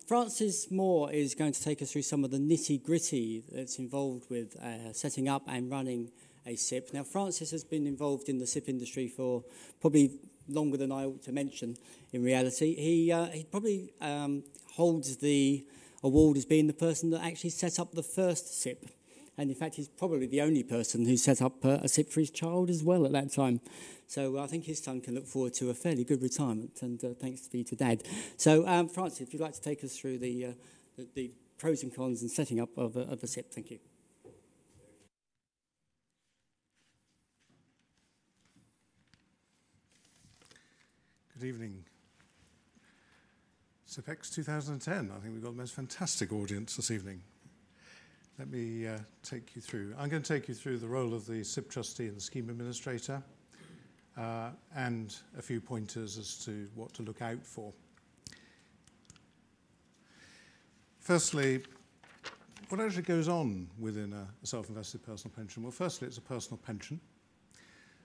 Francis Moore is going to take us through some of the nitty-gritty that's involved with setting up and running a SIPP. Now, Francis has been involved in the SIPP industry for probably longer than I ought to mention in reality. He probably holds the award as being the person that actually set up the first SIPP. And in fact, he's probably the only person who set up a SIPP for his child as well at that time. So I think his son can look forward to a fairly good retirement, and thanks be to Dad. So Francis, if you'd like to take us through the pros and cons and setting up of a SIPP, thank you. Good evening. Sippex 2010. I think we've got the most fantastic audience this evening. Let me take you through. I'm going to take you through the role of the SIPP Trustee and the Scheme Administrator and a few pointers as to what to look out for. Firstly, what actually goes on within a self-invested personal pension? Well, firstly, it's a personal pension.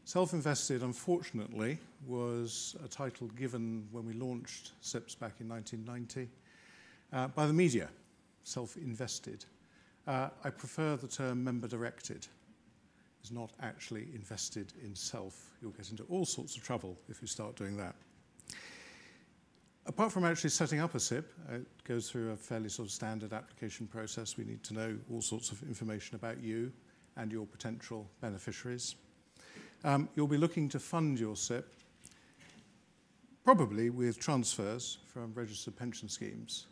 Self-invested, unfortunately, was a title given when we launched SIPPs back in 1990 by the media, self-invested. I prefer the term member-directed. It's not actually invested in self. You'll get into all sorts of trouble if you start doing that. Apart from actually setting up a SIPP, it goes through a fairly sort of standard application process. We need to know all sorts of information about you and your potential beneficiaries. You'll be looking to fund your SIPP, probably with transfers from registered pension schemes.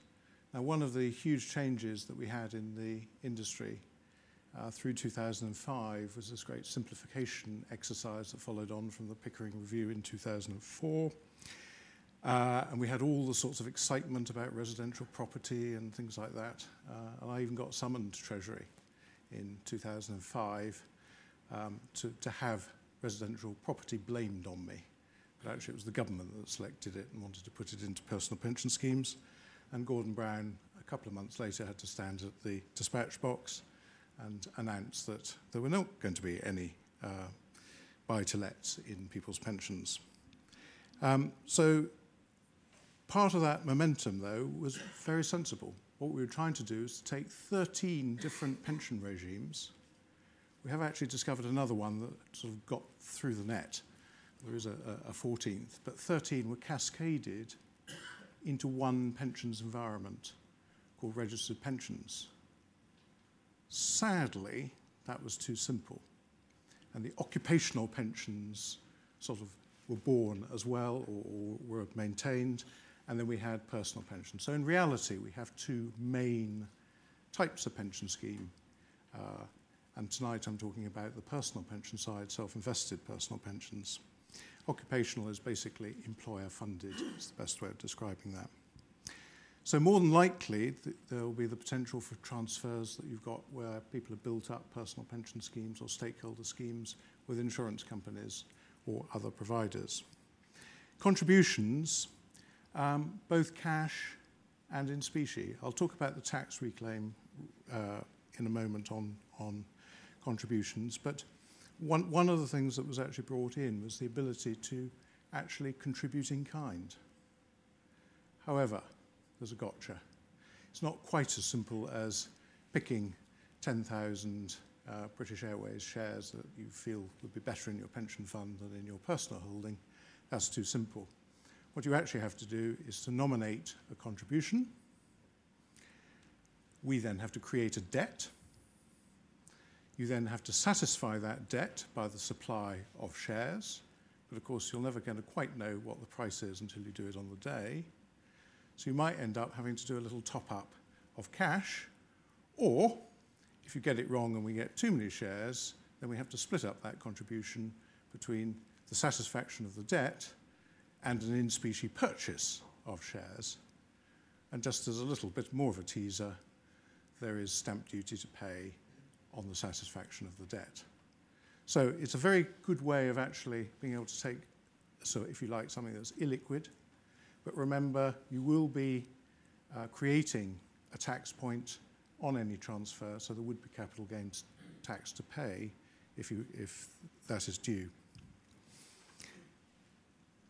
Now, one of the huge changes that we had in the industry through 2005 was this great simplification exercise that followed on from the Pickering Review in 2004. And we had all the sorts of excitement about residential property and things like that. And I even got summoned to Treasury in 2005 to have residential property blamed on me. But actually it was the government that selected it and wanted to put it into personal pension schemes. And Gordon Brown, a couple of months later, had to stand at the dispatch box and announce that there were not going to be any buy-to-lets in people's pensions. So part of that momentum, though, was very sensible. What we were trying to do is to take 13 different pension regimes. We have actually discovered another one that sort of got through the net. There is a 14th, but 13 were cascaded into one pensions environment called registered pensions. Sadly, that was too simple. And the occupational pensions sort of were born as well or were maintained, and then we had personal pensions. So in reality, we have two main types of pension scheme. And tonight I'm talking about the personal pension side, self-invested personal pensions. Occupational is basically employer-funded, is the best way of describing that. So more than likely, there will be the potential for transfers that you've got where people have built up personal pension schemes or stakeholder schemes with insurance companies or other providers. Contributions, both cash and in specie. I'll talk about the tax reclaim in a moment on contributions, but one of the things that was actually brought in was the ability to actually contribute in kind. However, there's a gotcha. It's not quite as simple as picking 10,000 British Airways shares that you feel would be better in your pension fund than in your personal holding. That's too simple. What you actually have to do is to nominate a contribution. We then have to create a debt. You then have to satisfy that debt by the supply of shares. But of course, you're never going to quite know what the price is until you do it on the day. So you might end up having to do a little top-up of cash, or if you get it wrong and we get too many shares, then we have to split up that contribution between the satisfaction of the debt and an in-specie purchase of shares. And just as a little bit more of a teaser, there is stamp duty to pay on the satisfaction of the debt. So it's a very good way of actually being able to take, so if you like, something that's illiquid. But remember, you will be creating a tax point on any transfer, so there would be capital gains tax to pay if that is due.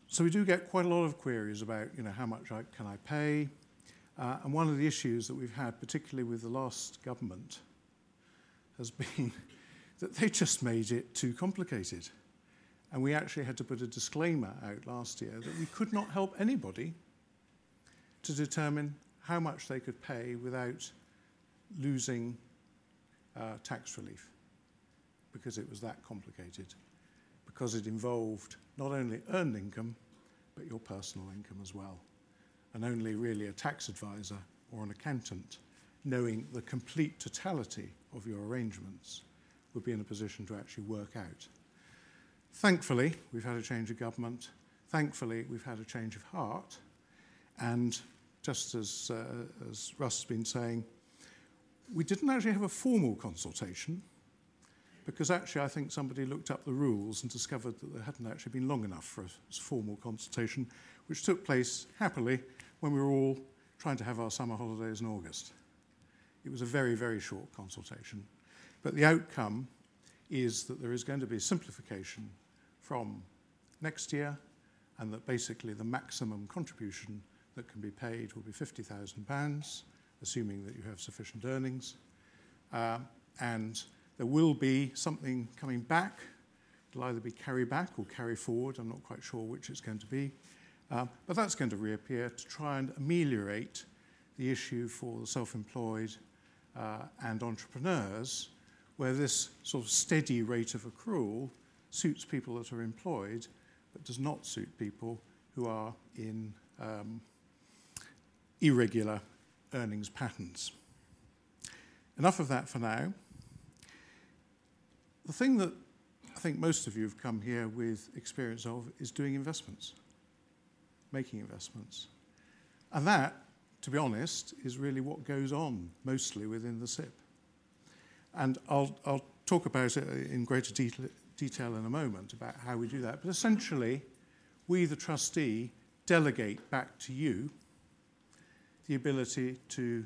So we do get quite a lot of queries about, how much can I pay? And one of the issues that we've had, particularly with the last government, has been that they just made it too complicated. And we actually had to put a disclaimer out last year that we could not help anybody to determine how much they could pay without losing tax relief, because it was that complicated, because it involved not only earned income, but your personal income as well. And only really a tax advisor or an accountant, knowing the complete totality of your arrangements, would be in a position to actually work out. Thankfully, we've had a change of government. Thankfully, we've had a change of heart. And just as Russ has been saying, we didn't actually have a formal consultation, because actually I think somebody looked up the rules and discovered that there hadn't actually been long enough for a formal consultation, which took place happily when we were all trying to have our summer holidays in August. It was a very, very short consultation. But the outcome is that there is going to be simplification from next year, and that basically the maximum contribution that can be paid will be £50,000, assuming that you have sufficient earnings. And there will be something coming back. It'll either be carry back or carry forward. I'm not quite sure which it's going to be. But that's going to reappear to try and ameliorate the issue for the self-employed and entrepreneurs, where this sort of steady rate of accrual suits people that are employed, but does not suit people who are in irregular earnings patterns. Enough of that for now. The thing that I think most of you have come here with experience of is doing investments, making investments. And that, to be honest, is really what goes on mostly within the SIPP. And I'll talk about it in greater detail in a moment about how we do that. But essentially, we, the trustee, delegate back to you the ability to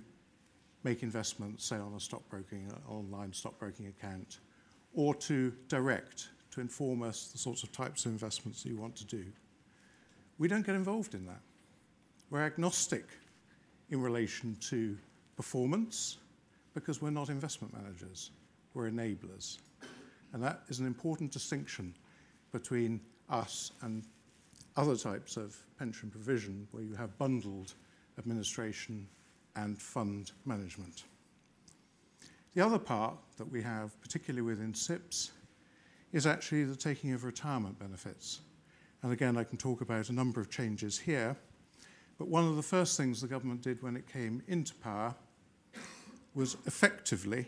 make investments, say on an online stockbroking account, or to direct, to inform us the sorts of types of investments that you want to do. We don't get involved in that. We're agnostic in relation to performance, because we're not investment managers, we're enablers. And that is an important distinction between us and other types of pension provision, where you have bundled administration and fund management. The other part that we have, particularly within SIPPs, is actually the taking of retirement benefits. And again, I can talk about a number of changes here, but one of the first things the government did when it came into power was effectively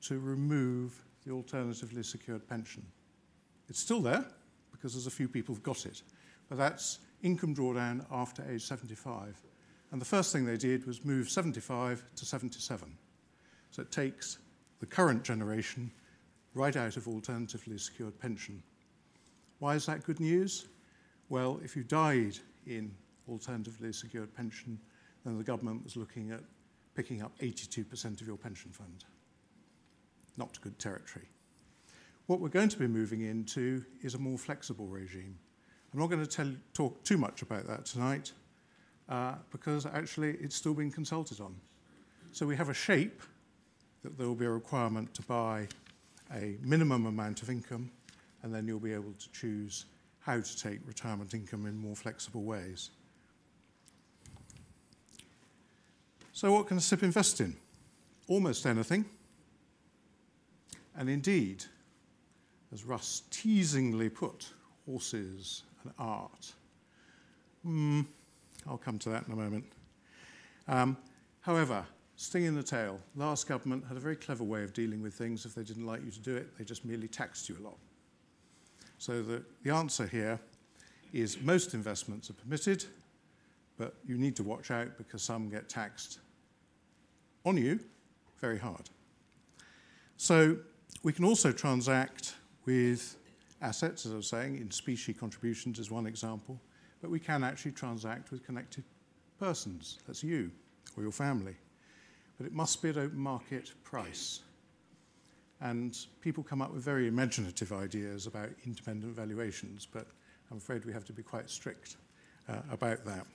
to remove the alternatively secured pension. It's still there, because there's a few people who've got it, but that's income drawdown after age 75. And the first thing they did was move 75 to 77. So it takes the current generation right out of alternatively secured pension. Why is that good news? Well, if you died in alternatively secured pension, then the government was looking at picking up 82% of your pension fund. Not good territory. What we're going to be moving into is a more flexible regime. I'm not going to talk too much about that tonight, because actually it's still being consulted on. So we have a shape that there will be a requirement to buy a minimum amount of income, and then you'll be able to choose how to take retirement income in more flexible ways. So what can a SIPP invest in? Almost anything. And indeed, as Russ teasingly put, horses and art. I'll come to that in a moment. However, sting in the tail. Last government had a very clever way of dealing with things. If they didn't like you to do it, they just merely taxed you a lot. So the answer here is most investments are permitted, but you need to watch out because some get taxed on you very hard. So we can also transact with assets, as I was saying, in specie contributions is one example, but we can actually transact with connected persons. That's you or your family. But it must be at open market price. And people come up with very imaginative ideas about independent valuations, but I'm afraid we have to be quite strict about that.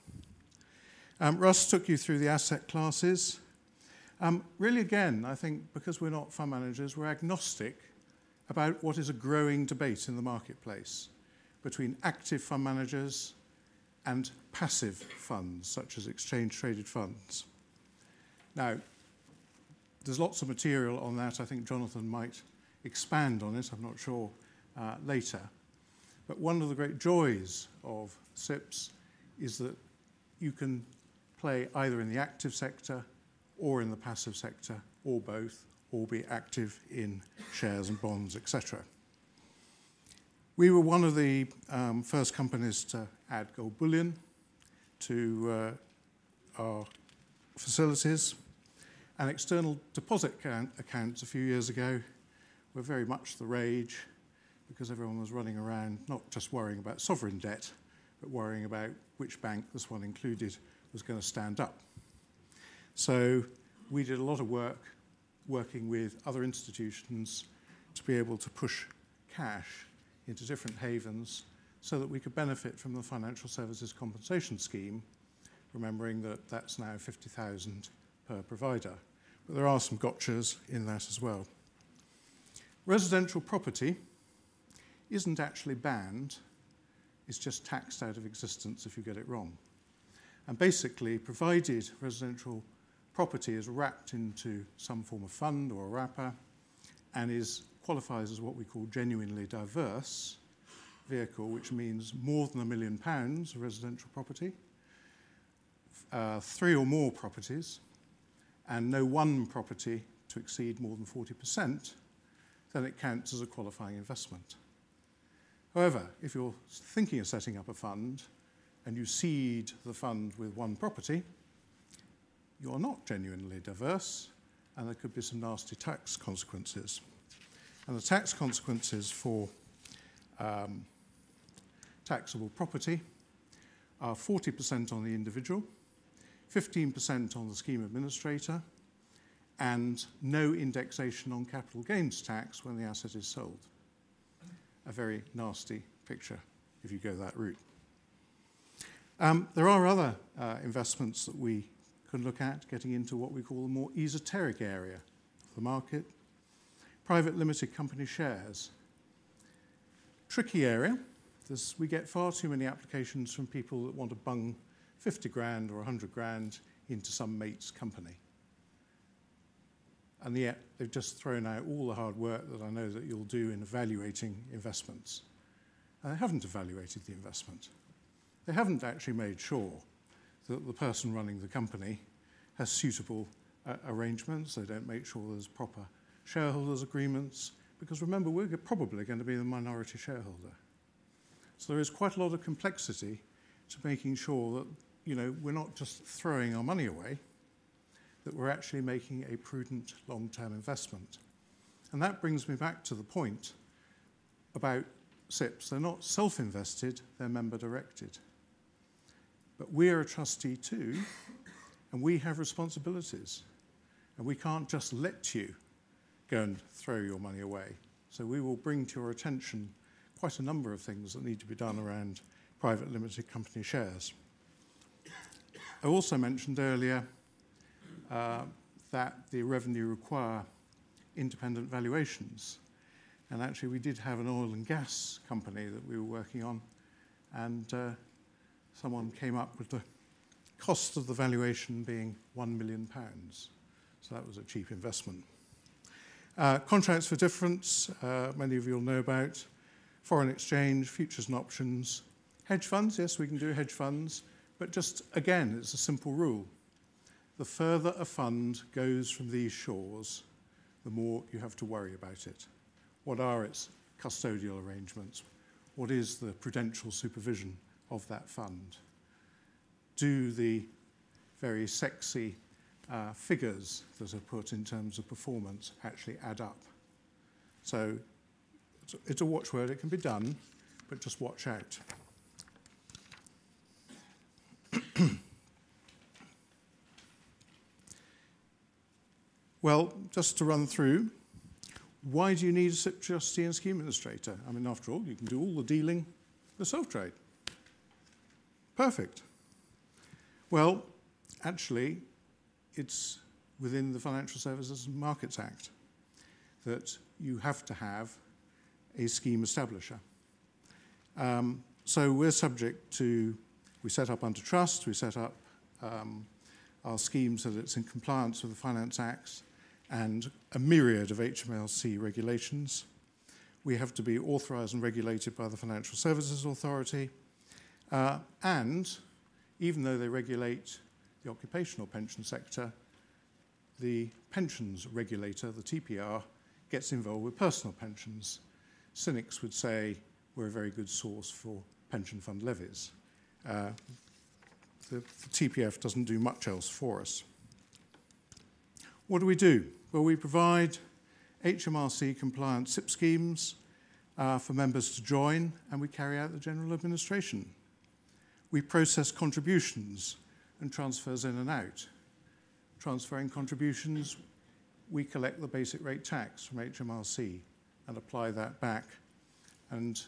Russ took you through the asset classes. Really, again, I think because we're not fund managers, we're agnostic about what is a growing debate in the marketplace between active fund managers and passive funds, such as exchange-traded funds. Now, there's lots of material on that. I think Jonathan might expand on it, I'm not sure, later. But one of the great joys of SIPPs is that you can play either in the active sector or in the passive sector, or both, or be active in shares and bonds, etc. We were one of the first companies to add gold bullion to our facilities. And external deposit accounts a few years ago were very much the rage because everyone was running around not just worrying about sovereign debt, but worrying about which bank, this one included, was going to stand up. So we did a lot of work working with other institutions to be able to push cash into different havens so that we could benefit from the Financial Services Compensation Scheme, remembering that that's now 50,000 per provider. But there are some gotchas in that as well. Residential property isn't actually banned, it's just taxed out of existence if you get it wrong. And basically, provided residential property is wrapped into some form of fund or a wrapper and qualifies as what we call genuinely diverse vehicle, which means more than £1 million of residential property, 3 or more properties, and no one property to exceed more than 40%, then it counts as a qualifying investment. However, if you're thinking of setting up a fund and you seed the fund with one property, you're not genuinely diverse, and there could be some nasty tax consequences. And the tax consequences for taxable property are 40% on the individual, 15% on the scheme administrator, and no indexation on capital gains tax when the asset is sold. A very nasty picture if you go that route. There are other investments that we can look at, getting into what we call the more esoteric area of the market. Private limited company shares. Tricky area. We get far too many applications from people that want to bung 50 grand or 100 grand into some mate's company. And yet they've just thrown out all the hard work that I know that you'll do in evaluating investments. And they haven't evaluated the investment. They haven't actually made sure that the person running the company has suitable arrangements. They don't make sure there's proper shareholders agreements, because remember, we're probably going to be the minority shareholder. So there is quite a lot of complexity to making sure that, we're not just throwing our money away, that we're actually making a prudent long-term investment. And that brings me back to the point about SIPPs. They're not self-invested, they're member-directed. But we're a trustee too, and we have responsibilities. And we can't just let you go and throw your money away. So we will bring to your attention quite a number of things that need to be done around private limited company shares. I also mentioned earlier that the revenue require independent valuations. And actually we did have an oil and gas company that we were working on, and someone came up with the cost of the valuation being £1 million. So that was a cheap investment. Contracts for difference, many of you will know about. Foreign exchange, futures and options. Hedge funds, yes, we can do hedge funds, but just, again, it's a simple rule. The further a fund goes from these shores, the more you have to worry about it. What are its custodial arrangements? What is the prudential supervision of that fund? Do the very sexy figures that are put in terms of performance actually add up? So it's a watchword. It can be done, but just watch out. Well, just to run through, why do you need a SIPP trustee and scheme administrator? I mean, after all, you can do all the dealing, the self-trade. Perfect. Well, actually, it's within the Financial Services and Markets Act that you have to have a scheme establisher. So we're subject to, we set up under trust, we set up our scheme so that it's in compliance with the Finance Acts and a myriad of HMLC regulations. We have to be authorised and regulated by the Financial Services Authority. And even though they regulate the occupational pension sector, the pensions regulator, the TPR, gets involved with personal pensions. Cynics would say we're a very good source for pension fund levies. The TPF doesn't do much else for us. What do? Well, we provide HMRC compliant SIPP schemes for members to join, and we carry out the general administration. We process contributions and transfers in and out. Transferring contributions, we collect the basic rate tax from HMRC and apply that back. And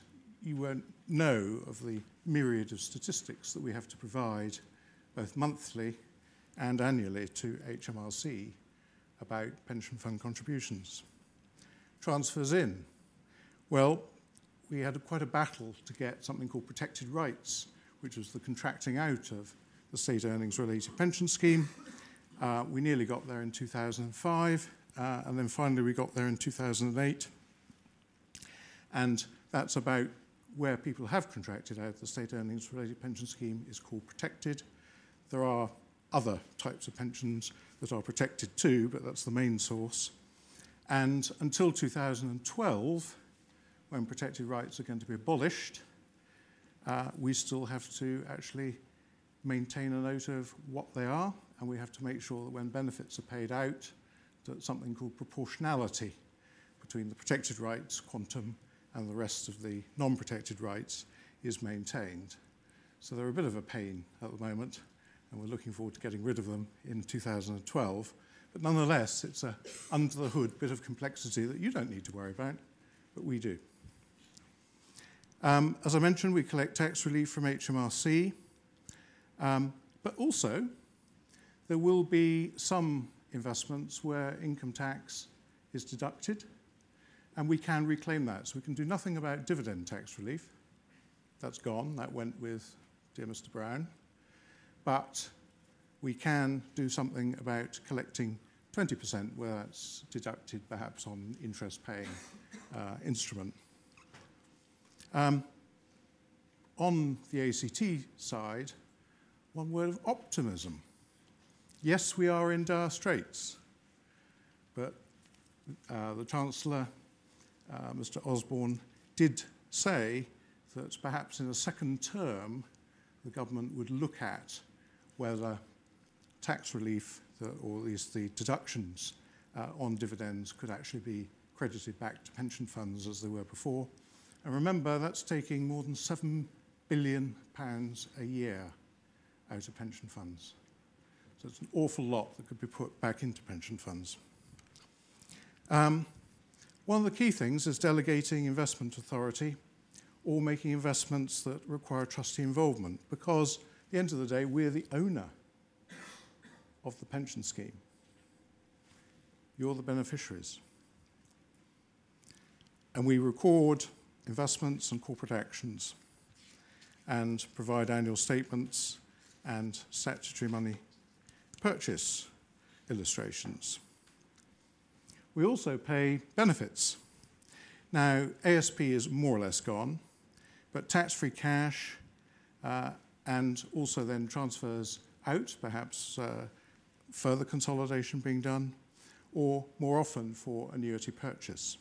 you won't know of the myriad of statistics that we have to provide both monthly and annually to HMRC about pension fund contributions. Transfers in. Well, we had quite a battle to get something called protected rights, which was the contracting out of the state earnings related pension scheme. We nearly got there in 2005, and then finally we got there in 2008. And that's about where people have contracted out the state earnings related pension scheme is called protected. There are other types of pensions that are protected too, but that's the main source. And until 2012, when protected rights are going to be abolished, we still have to actually maintain a note of what they are, and we have to make sure that when benefits are paid out, that something called proportionality between the protected rights quantum and the rest of the non-protected rights is maintained. So they're a bit of a pain at the moment, and we're looking forward to getting rid of them in 2012. But nonetheless, it's a under-the-hood bit of complexity that you don't need to worry about, but we do. As I mentioned, we collect tax relief from HMRC, but also there will be some investments where income tax is deducted, and we can reclaim that. So we can do nothing about dividend tax relief. That's gone. That went with dear Mr. Brown. But we can do something about collecting 20% where that's deducted perhaps on interest-paying instrument. On the ACT side, one word of optimism. Yes, we are in dire straits, but the Chancellor, Mr. Osborne, did say that perhaps in a second term, the government would look at whether tax relief, or at least the deductions on dividends, could actually be credited back to pension funds as they were before. And remember, that's taking more than £7 billion a year out of pension funds. So it's an awful lot that could be put back into pension funds. One of the key things is delegating investment authority or making investments that require trustee involvement, because at the end of the day, we're the owner of the pension scheme. You're the beneficiaries. And we record investments and corporate actions and provide annual statements and statutory money purchase illustrations. We also pay benefits. Now, ASP is more or less gone, but tax-free cash and also then transfers out, perhaps further consolidation being done, or more often for annuity purchase.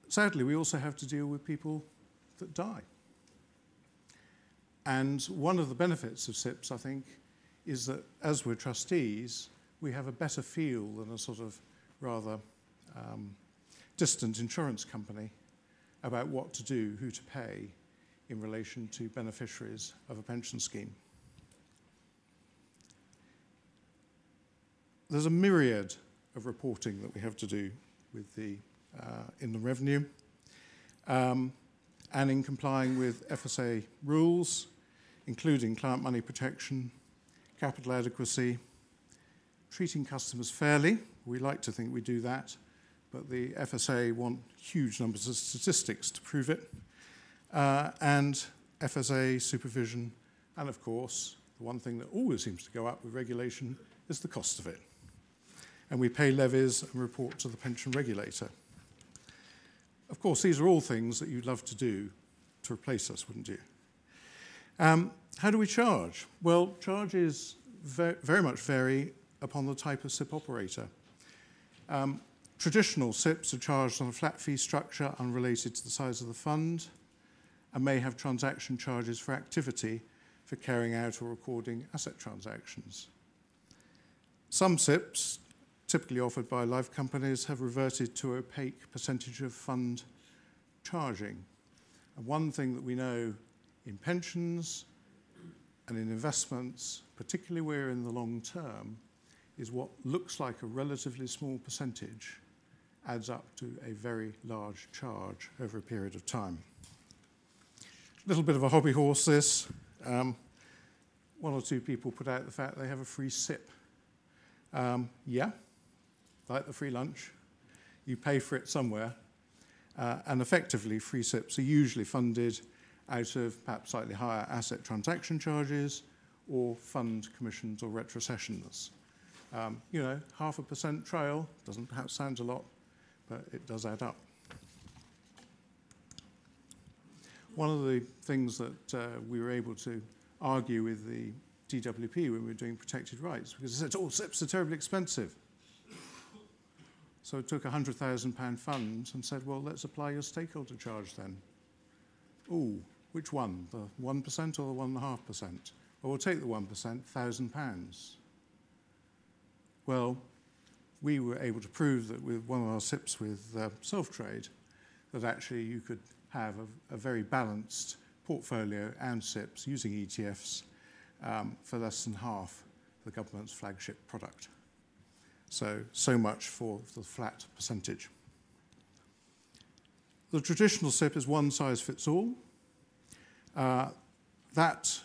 Sadly, we also have to deal with people that die. And one of the benefits of SIPPs, I think, is that as we're trustees, we have a better feel than a sort of rather distant insurance company about what to do, who to pay in relation to beneficiaries of a pension scheme. There's a myriad of reporting that we have to do with the in the revenue, and in complying with FSA rules, including client money protection, capital adequacy, treating customers fairly. We like to think we do that, but the FSA want huge numbers of statistics to prove it. And FSA supervision, and of course, the one thing that always seems to go up with regulation is the cost of it. And we pay levies and report to the pension regulator. Of course, these are all things that you'd love to do to replace us, wouldn't you? How do we charge? Well, charges very much vary upon the type of SIPP operator. Traditional SIPPs are charged on a flat fee structure unrelated to the size of the fund and may have transaction charges for activity for carrying out or recording asset transactions. Some SIPPs, typically offered by life companies, have reverted to opaque percentage of fund charging. And one thing that we know in pensions and in investments, particularly where in the long term, is what looks like a relatively small percentage adds up to a very large charge over a period of time. A little bit of a hobby horse, this. One or two people put out the fact they have a free SIPP. Yeah, like the free lunch. You pay for it somewhere. And effectively, free SIPPs are usually funded out of perhaps slightly higher asset transaction charges or fund commissions or retrocessions. 0.5% trail doesn't perhaps sound a lot, but it does add up. One of the things that we were able to argue with the DWP when we were doing protected rights, because they said, oh, SIPPs are terribly expensive. So it took a £100,000 fund and said, well, let's apply your stakeholder charge then. Oh, which one, the 1% or the 1.5%? Well, we'll take the 1%, £1,000. Well, we were able to prove that with one of our SIPPs with self-trade, that actually you could have a very balanced portfolio and SIPPs using ETFs for less than half the government's flagship product. So much for the flat percentage. The traditional SIPP is one size fits all. That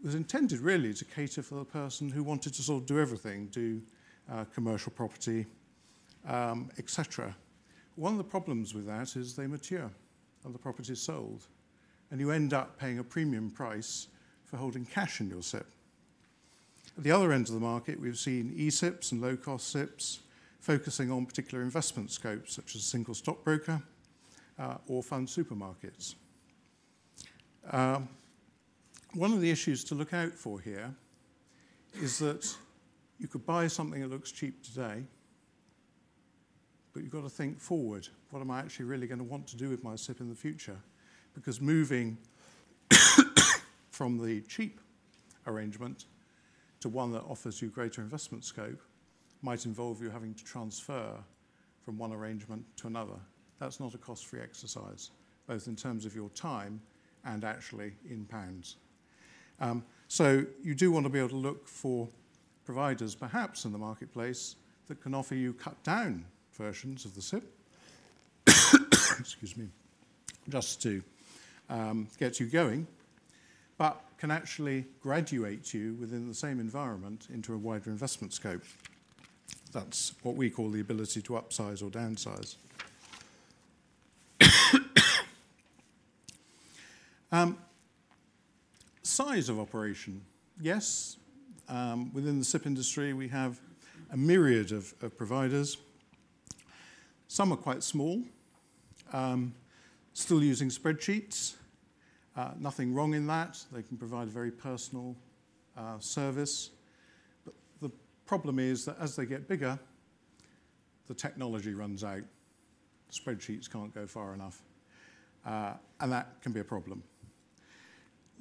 was intended really to cater for the person who wanted to sort of do everything, do commercial property, etc. One of the problems with that is they mature and the property is sold, and you end up paying a premium price for holding cash in your SIPP. At the other end of the market, we've seen eSIPPs and low-cost SIPPs focusing on particular investment scopes, such as a single stockbroker or fund supermarkets. One of the issues to look out for here is that you could buy something that looks cheap today, but you've got to think forward. What am I actually really going to want to do with my SIPP in the future? Because moving from the cheap arrangement to one that offers you greater investment scope might involve you having to transfer from one arrangement to another. That's not a cost-free exercise, both in terms of your time and actually in pounds. So you do want to be able to look for providers, perhaps in the marketplace, that can offer you cut-down versions of the SIPP, excuse me, just to get you going, but can actually graduate you within the same environment into a wider investment scope. That's what we call the ability to upsize or downsize. Size of operation. Yes, within the SIPP industry we have a myriad of providers. Some are quite small, still using spreadsheets. Nothing wrong in that. They can provide a very personal service. But the problem is that as they get bigger, the technology runs out. Spreadsheets can't go far enough. And that can be a problem.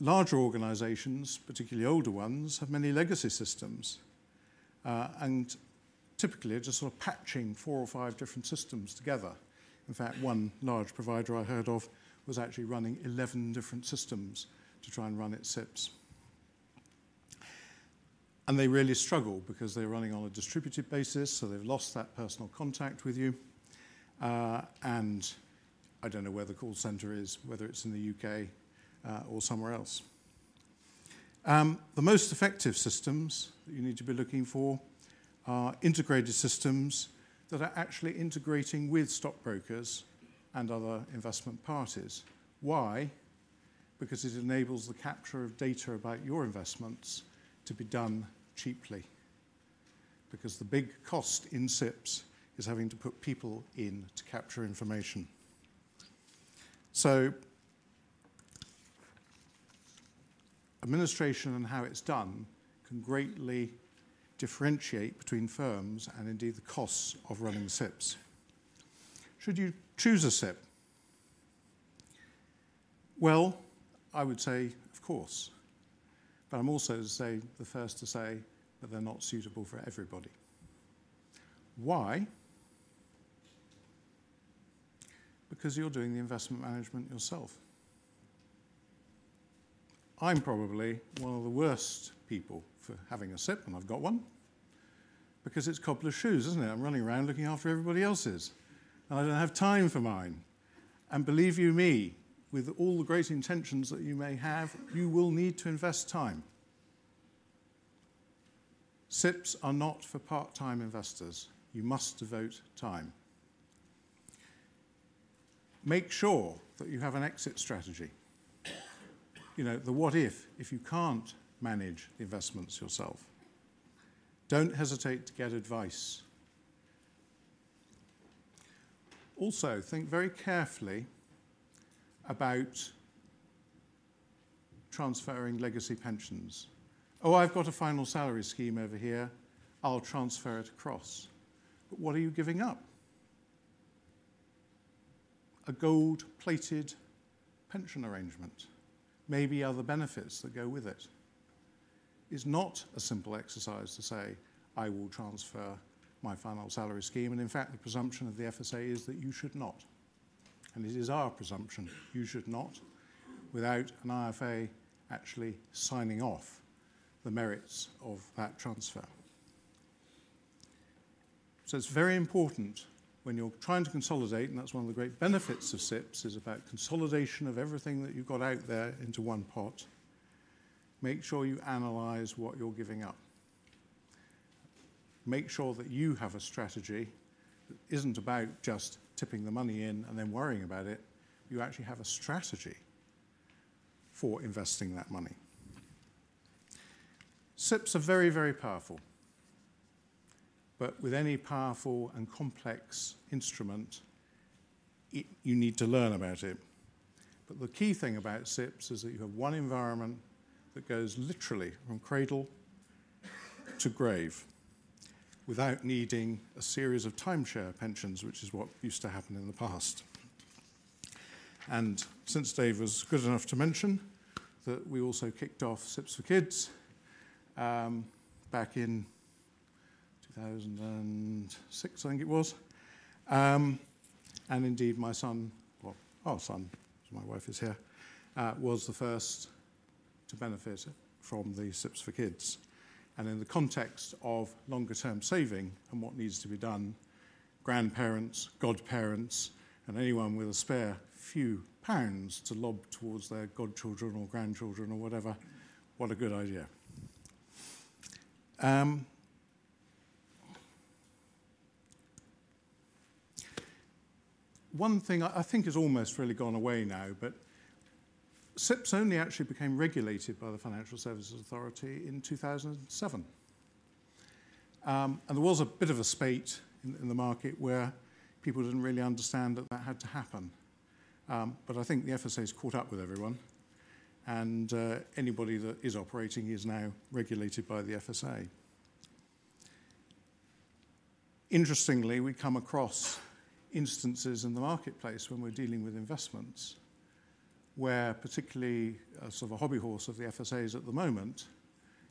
Larger organizations, particularly older ones, have many legacy systems. And typically are just sort of patching 4 or 5 different systems together. In fact, one large provider I heard of was actually running 11 different systems to try and run its SIPPs. And they really struggle because they're running on a distributed basis, so they've lost that personal contact with you. And I don't know where the call center is, whether it's in the UK or somewhere else. The most effective systems that you need to be looking for are integrated systems that are actually integrating with stockbrokers and other investment parties. Why? Because it enables the capture of data about your investments to be done cheaply. Because the big cost in SIPPs is having to put people in to capture information. So administration and how it's done can greatly differentiate between firms and indeed the costs of running SIPPs. Should you choose a SIPP? Well, I would say, of course. But I'm also the first to say that they're not suitable for everybody. Why? Because you're doing the investment management yourself. I'm probably one of the worst people for having a SIPP, and I've got one, because it's cobbler's shoes, isn't it? I'm running around looking after everybody else's, and I don't have time for mine. And believe you me, with all the great intentions that you may have, you will need to invest time. SIPPs are not for part-time investors. You must devote time. Make sure that you have an exit strategy. You know, the what if you can't manage the investments yourself. Don't hesitate to get advice. Also, think very carefully about transferring legacy pensions. Oh, I've got a final salary scheme over here. I'll transfer it across. But what are you giving up? A gold-plated pension arrangement, maybe other benefits that go with it, is not a simple exercise to say, I will transfer my final salary scheme. And in fact, the presumption of the FSA is that you should not. And it is our presumption you should not, without an IFA actually signing off the merits of that transfer. So it's very important when you're trying to consolidate, and that's one of the great benefits of SIPPs, is about consolidation of everything that you've got out there into one pot. Make sure you analyze what you're giving up. Make sure that you have a strategy that isn't about just tipping the money in and then worrying about it. You actually have a strategy for investing that money. SIPPs are very, very powerful. But with any powerful and complex instrument, you need to learn about it. But the key thing about SIPPs is that you have one environment that goes literally from cradle to grave without needing a series of timeshare pensions, which is what used to happen in the past. And since Dave was good enough to mention that we also kicked off SIPPs for Kids back in 2006, I think it was. And indeed, my son, well, our son, my wife is here, was the first to benefit from the SIPPs for Kids. And in the context of longer-term saving and what needs to be done, grandparents, godparents, and anyone with a spare few pounds to lob towards their godchildren or grandchildren or whatever, what a good idea. One thing I think has almost really gone away now, but SIPPs only actually became regulated by the Financial Services Authority in 2007. And there was a bit of a spate in the market where people didn't really understand that that had to happen. But I think the FSA's caught up with everyone, and anybody that is operating is now regulated by the FSA. Interestingly, we come across instances in the marketplace when we're dealing with investments where particularly sort of a hobby horse of the FSAs at the moment,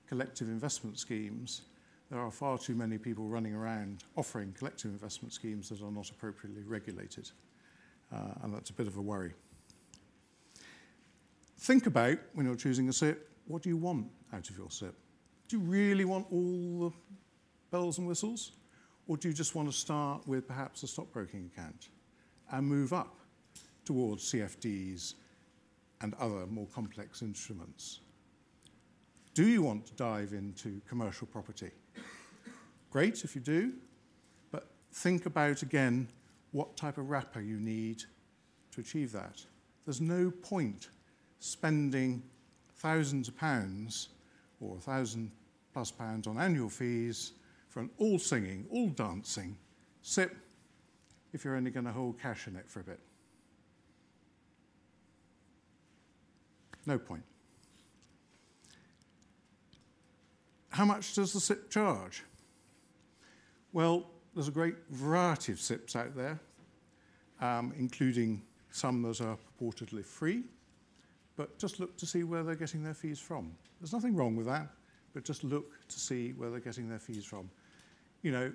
collective investment schemes, there are far too many people running around offering collective investment schemes that are not appropriately regulated. And that's a bit of a worry. Think about, when you're choosing a SIPP, what do you want out of your SIPP? Do you really want all the bells and whistles? Or do you just want to start with perhaps a stockbroking account and move up towards CFDs and other more complex instruments? Do you want to dive into commercial property? Great if you do, but think about, again, what type of wrapper you need to achieve that. There's no point spending thousands of pounds or £1,000+ on annual fees for an all-singing, all-dancing SIPP if you're only going to hold cash in it for a bit. No point. How much does the SIPP charge? Well, there's a great variety of SIPPs out there, including some that are purportedly free, but just look to see where they're getting their fees from. There's nothing wrong with that, but just look to see where they're getting their fees from. You know,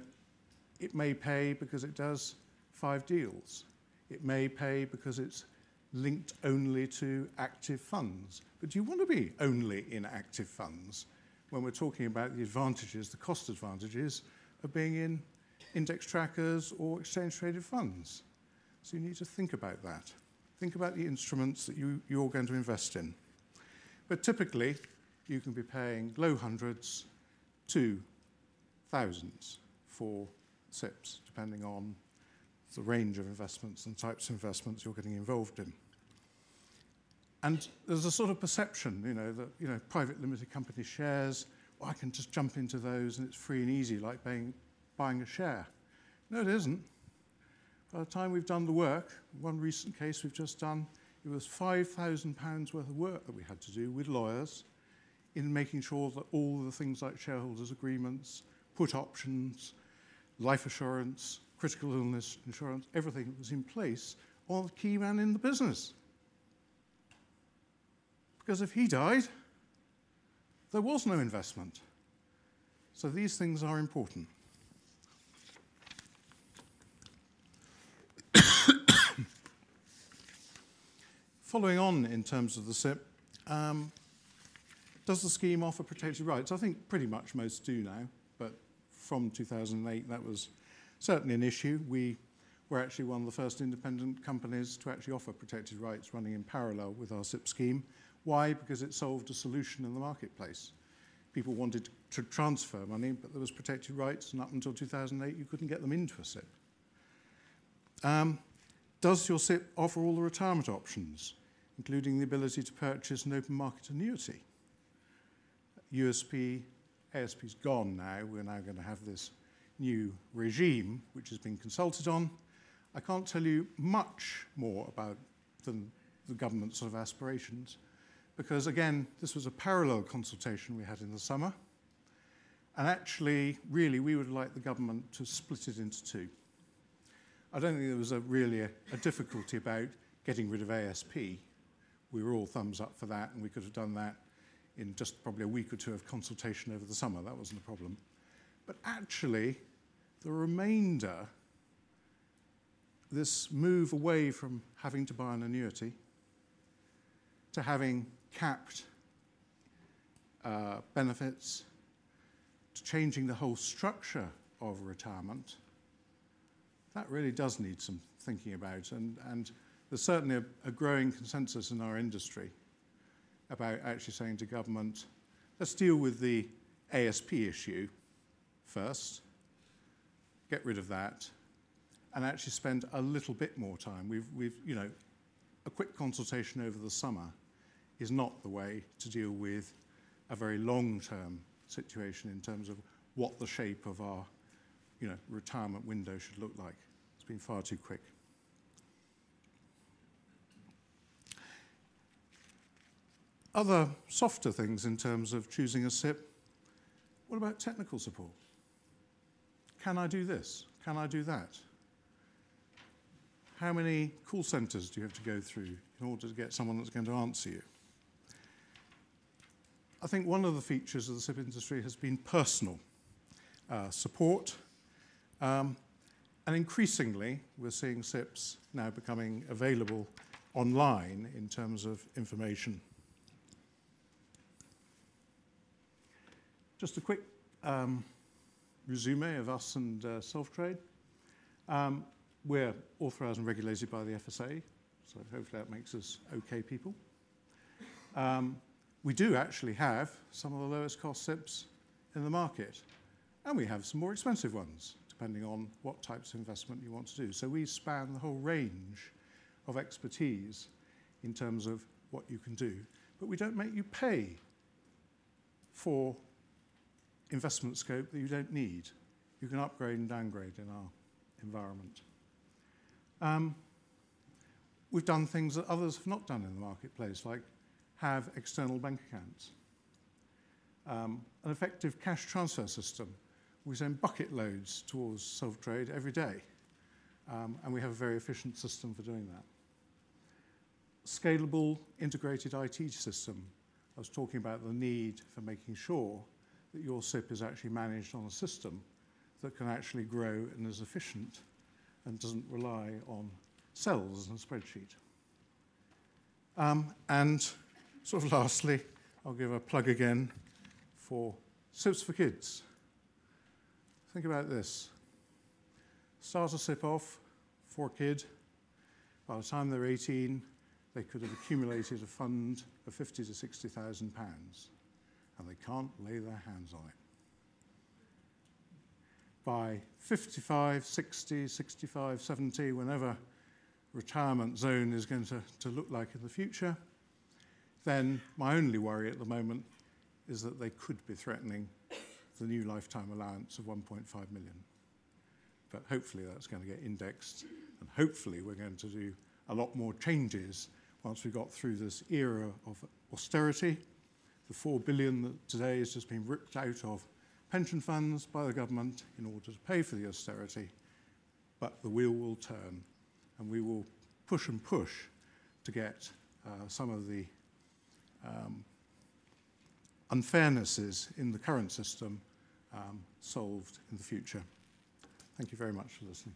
it may pay because it does 5 deals. It may pay because it's linked only to active funds. But do you want to be only in active funds when we're talking about the advantages, the cost advantages of being in index trackers or exchange-traded funds? So you need to think about that. Think about the instruments that you're going to invest in. But typically, you can be paying low hundreds to thousands for SIPPs, depending on the range of investments and types of investments you're getting involved in. And there's a sort of perception, that private limited company shares, well, I can just jump into those and it's free and easy, like buying a share. No, it isn't. By the time we've done the work, one recent case we've just done, it was £5,000 worth of work that we had to do with lawyers in making sure that all the things like shareholders' agreements, put options, life assurance, critical illness insurance, everything was in place on the key man in the business. Because if he died, there was no investment. So these things are important. Following on in terms of the SIPP, does the scheme offer protected rights? I think pretty much most do now, but from 2008 that was certainly an issue. We were actually one of the first independent companies to actually offer protected rights running in parallel with our SIPP scheme. Why? Because it solved a solution in the marketplace. People wanted to transfer money, but there was protected rights, and up until 2008 you couldn't get them into a SIPP. Does your SIPP offer all the retirement options, including the ability to purchase an open market annuity? USP, ASP's gone now. We're now going to have this new regime, which has been consulted on. I can't tell you much more about than the government's sort of aspirations, because, again, this was a parallel consultation we had in the summer. And actually, really, we would like the government to split it into two. I don't think there was really a difficulty about getting rid of ASP. We were all thumbs up for that, and we could have done that in just probably a week or two of consultation over the summer. That wasn't a problem. But actually, the remainder, this move away from having to buy an annuity to having capped benefits, to changing the whole structure of retirement, that really does need some thinking about. And there's certainly a growing consensus in our industry about actually saying to government, let's deal with the ASP issue first, get rid of that, and actually spend a little bit more time. We've a quick consultation over the summer is not the way to deal with a very long-term situation in terms of what the shape of our retirement window should look like. It's been far too quick. Other softer things in terms of choosing a SIPP, what about technical support? Can I do this? Can I do that? How many call centres do you have to go through in order to get someone that's going to answer you? I think one of the features of the SIPP industry has been personal support. And increasingly, we're seeing SIPPs now becoming available online in terms of information. Just a quick resume of us and self-trade. We're authorised and regulated by the FSA, so hopefully that makes us okay people. We do actually have some of the lowest cost SIPPs in the market, and we have some more expensive ones, depending on what types of investment you want to do. So we span the whole range of expertise in terms of what you can do, but we don't make you pay for investment scope that you don't need. You can upgrade and downgrade in our environment. We've done things that others have not done in the marketplace, like have external bank accounts. An effective cash transfer system. We send bucket loads towards self-trade every day, and we have a very efficient system for doing that. Scalable, integrated IT system. I was talking about the need for making sure that your SIPP is actually managed on a system that can actually grow and is efficient and doesn't rely on cells and a spreadsheet. And sort of lastly, I'll give a plug again for SIPPs for kids. Think about this. Start a SIPP off for a kid. By the time they're 18, they could have accumulated a fund of £50,000 to £60,000, and they can't lay their hands on it. By 55, 60, 65, 70, whenever retirement zone is going to look like in the future, then my only worry at the moment is that they could be threatening the new lifetime allowance of 1.5 million. But hopefully that's going to get indexed, and hopefully we're going to do a lot more changes once we got through this era of austerity. The 4 billion that today has just been ripped out of pension funds by the government in order to pay for the austerity, but the wheel will turn, and we will push and push to get some of the unfairnesses in the current system solved in the future. Thank you very much for listening.